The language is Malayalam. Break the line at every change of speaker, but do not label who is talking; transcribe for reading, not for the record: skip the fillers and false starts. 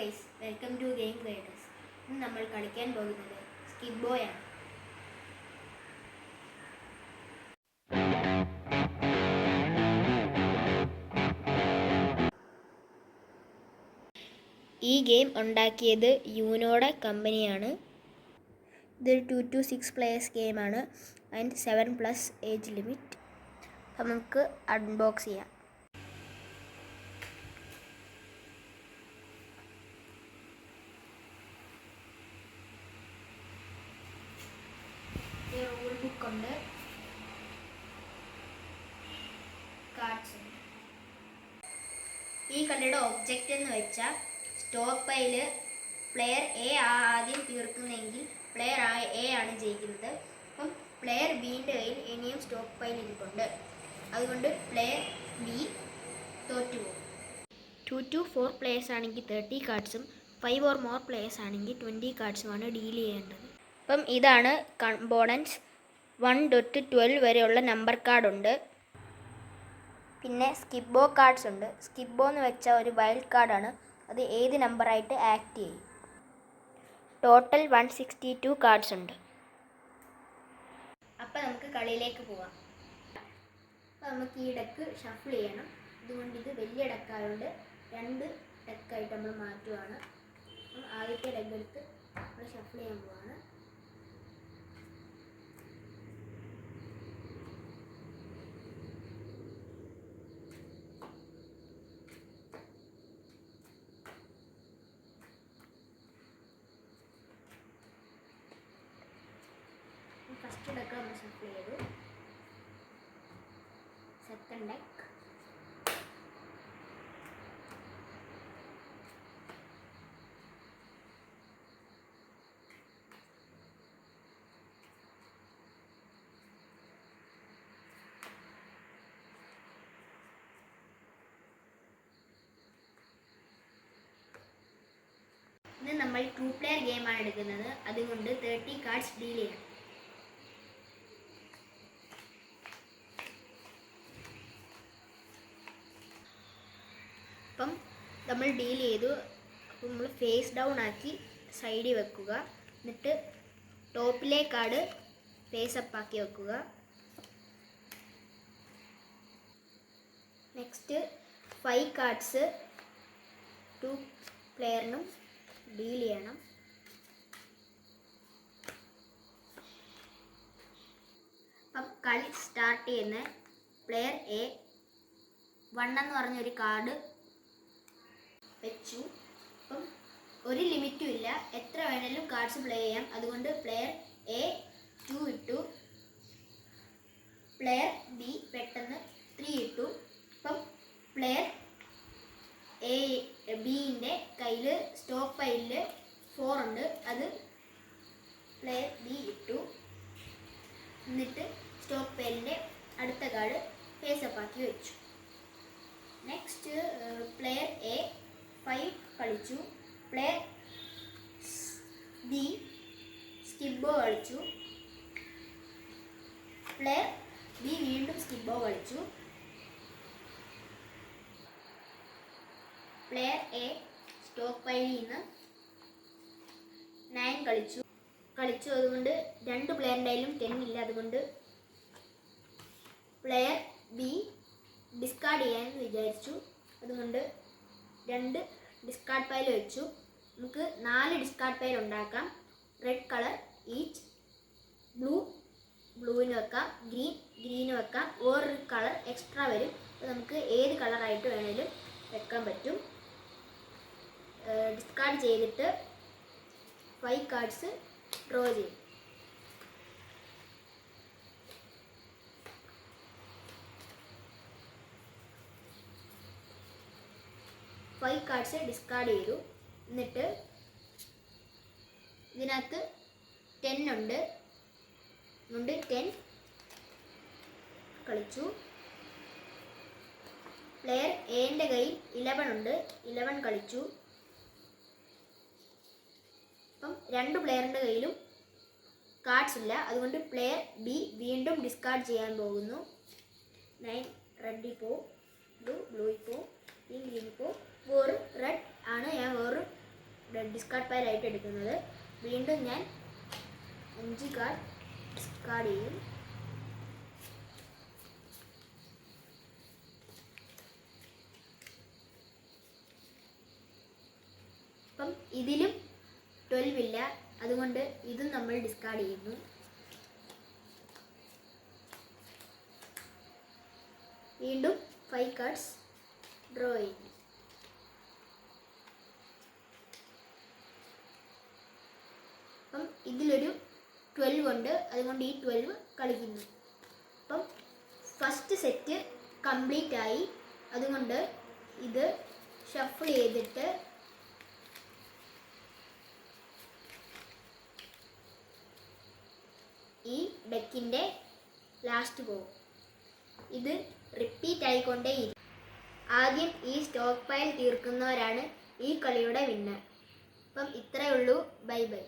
Guys, welcome to game creators. ഇന്ന് നമ്മൾ കളിക്കാൻ പോകുന്നത് സ്കിഡ് ബോയ് ആണ്. ഈ ഗെയിം ഉണ്ടാക്കിയത് യൂനോയുടെ കമ്പനിയാണ്. ഇതൊരു 2 to 6 പ്ലേയേഴ്സ് ഗെയിമാണ് ആൻഡ് 7+ ഏജ് ലിമിറ്റ്. അപ്പം നമുക്ക് അൺബോക്സ് ചെയ്യാം. റൂൾ ബുക്ക് ഉണ്ട്, കാർഡ്സ് ഉണ്ട്. ഈ കളിയുടെ ഒബ്ജക്റ്റ് എന്ന് വെച്ചാൽ സ്റ്റോക്ക് പൈൽ പ്ലെയർ എ ആദ്യം തീർക്കുന്നെങ്കിൽ പ്ലെയർ എ ആണ് ജയിക്കുന്നത്. അപ്പം പ്ലെയർ ബിൻ്റെ കയ്യിൽ ഇനിയും സ്റ്റോക്ക് പൈൽ ഇരിപ്പുണ്ട്, അതുകൊണ്ട് പ്ലെയർ ബി തോറ്റുപോകും. 2 to 4 പ്ലേയേഴ്സ് ആണെങ്കിൽ 30 കാർഡ്സും 5 or more പ്ലേയേഴ്സ് ആണെങ്കിൽ 20 കാർഡ്സുമാണ് ഡീൽ ചെയ്യേണ്ടത്. അപ്പം ഇതാണ് കമ്പോണൻസ്. 1 to 12 വരെയുള്ള നമ്പർ കാർഡുണ്ട്. പിന്നെ സ്കിബ്ബോ കാർഡ്സ് ഉണ്ട്. സ്കിബ്ബോ എന്ന് വെച്ചാൽ ഒരു വൈൽഡ് കാർഡാണ്. അത് ഏത് നമ്പറായിട്ട് ആക്ട് ചെയ്യും. ടോട്ടൽ 162 കാർഡ്സ് ഉണ്ട്. അപ്പം നമുക്ക് കളിയിലേക്ക് പോവാം. അപ്പം നമുക്ക് ഈ ഡെക്ക് ഷഫിൾ ചെയ്യണം. അതുകൊണ്ട് ഇത് വലിയ ഡെക്കായതുകൊണ്ട് 2 ഡെക്കായിട്ട് നമ്മൾ മാറ്റുവാണ്. അപ്പം ആദ്യത്തെ ഡെക്ക് എടുത്ത് നമ്മൾ ഷഫിൾ ചെയ്യാൻ പോവാണ്. ഫസ്റ്റ് ഡെക്ക് നമ്മൾ ഷഫിൾ ചെയ്തു. സെക്കൻഡ് ഡെക്ക്, ഇന്ന് നമ്മൾ 2 പ്ലെയർ ഗെയിമാണ് എടുക്കുന്നത്. അതുകൊണ്ട് 30 കാർഡ്സ് ഡീൽ ചെയ്യണം. അപ്പം നമ്മൾ ഡീൽ ചെയ്തു. അപ്പം നമ്മൾ ഫേസ് ഡൗൺ ആക്കി സൈഡിൽ വെക്കുക. എന്നിട്ട് ടോപ്പിലെ കാർഡ് ഫേസ് അപ്പ് ആക്കി വെക്കുക. നെക്സ്റ്റ് 5 കാർഡ്സ് 2 പ്ലെയറിനും ഡീൽ ചെയ്യണം. അപ്പം കളി സ്റ്റാർട്ട് ചെയ്യുന്ന പ്ലെയർ എ 1 എന്ന് പറഞ്ഞൊരു കാർഡ് വെച്ചു. അപ്പം ഒരു ലിമിറ്റും ഇല്ല, എത്ര വേണേലും കാർഡ്സ് പ്ലേ ചെയ്യാം. അതുകൊണ്ട് പ്ലെയർ എ 2 ഇട്ടു. പ്ലെയർ ബി പെട്ടെന്ന് 3 ഇട്ടു. അപ്പം പ്ലെയർ ബിൻ്റെ കയ്യിൽ സ്റ്റോക്ക് പൈലിൽ 4 ഉണ്ട്. അത് പ്ലെയർ ബി ഇട്ടു. എന്നിട്ട് സ്റ്റോക്ക് പൈലിൻ്റെ അടുത്ത കാർഡ് ഫേസ് അപ്പ് ആക്കി വെച്ചു. നെക്സ്റ്റ് പ്ലെയർ എ 5 കളിച്ചു. പ്ലെയർ ബി സ്കിബ്ബോ കളിച്ചു. പ്ലെയർ ബി വീണ്ടും സ്കിബ്ബോ കളിച്ചു. പ്ലെയർ എ സ്റ്റോക്ക് പൈലിൽ നിന്ന് 9 കളിച്ചു. അതുകൊണ്ട് 2 പ്ലെയറിൻ്റെ കയ്യിലും 10 ഇല്ല. അതുകൊണ്ട് പ്ലെയർ ബി ഡിസ്കാർഡ് ചെയ്യാമെന്ന് വിചാരിച്ചു. അതുകൊണ്ട് 2 ഡിസ്കാർഡ് പൈൽ വെച്ചു. നമുക്ക് 4 ഡിസ്കാർഡ് പൈൽ ഉണ്ടാക്കാം. റെഡ് കളർ ഈച്ച്, ബ്ലൂവിന് വെക്കാം, ഗ്രീന് വെക്കാം. വേറൊരു കളർ എക്സ്ട്രാ വരും. അത് നമുക്ക് ഏത് കളറായിട്ട് വേണേലും വെക്കാൻ പറ്റും. ഡിസ്കാർഡ് ചെയ്തിട്ട് 5 കാർഡ്സ് ഡ്രോ ചെയ്യും. ഫൈവ് കാർഡ്സ് ഡിസ്കാർഡ് ചെയ്തു. എന്നിട്ട് ഇതിനകത്ത് 10 ഉണ്ട്. 10 കളിച്ചു. പ്ലെയർ എന്റെ കയ്യിൽ 11 ഉണ്ട്. 11 കളിച്ചു. അപ്പം 2 പ്ലെയറിൻ്റെ കയ്യിലും കാർഡ്സ് ഇല്ല. അതുകൊണ്ട് പ്ലെയർ ബി വീണ്ടും ഡിസ്കാർഡ് ചെയ്യാൻ പോകുന്നു. 9 റെഡിൽ പോവും, ബ്ലൂയിൽ പോവും, ഗ്രീനിൽ പോവും. വേറെ റെഡ് ആണ്, ഞാൻ വേറെ ഡിസ്കാർഡ് പൈലായിട്ട് എടുക്കുന്നത്. വീണ്ടും ഞാൻ 5 കാർഡ് ഡിസ്കാർഡ് ചെയ്യും. അപ്പം ഇതിലും 12 ഇല്ല, അതുകൊണ്ട് ഇതും നമ്മൾ ഡിസ്കാർഡ് ചെയ്യുന്നു. വീണ്ടും 5 കാർഡ്സ് ഡ്രോ ചെയ്യുന്നു. അപ്പം ഇതിലൊരു 12 ഉണ്ട്, അതുകൊണ്ട് ഈ 12 കളിക്കുന്നു. അപ്പം ഫസ്റ്റ് സെറ്റ് കംപ്ലീറ്റ് ആയി, അതുകൊണ്ട് ഇത് ഷഫിൾ ചെയ്തിട്ട് ഈ ഡെക്കിൻ്റെ ലാസ്റ്റ് പോകും. ഇത് റിപ്പീറ്റ് ആയിക്കൊണ്ടേയിരിക്കും. ആദ്യം ഈ സ്റ്റോക്ക് പൈൽ തീർക്കുന്നവരാണ് ഈ കളിയുടെ വിന്നർ. അപ്പം ഇത്രയേ ഉള്ളൂ. Bye bye.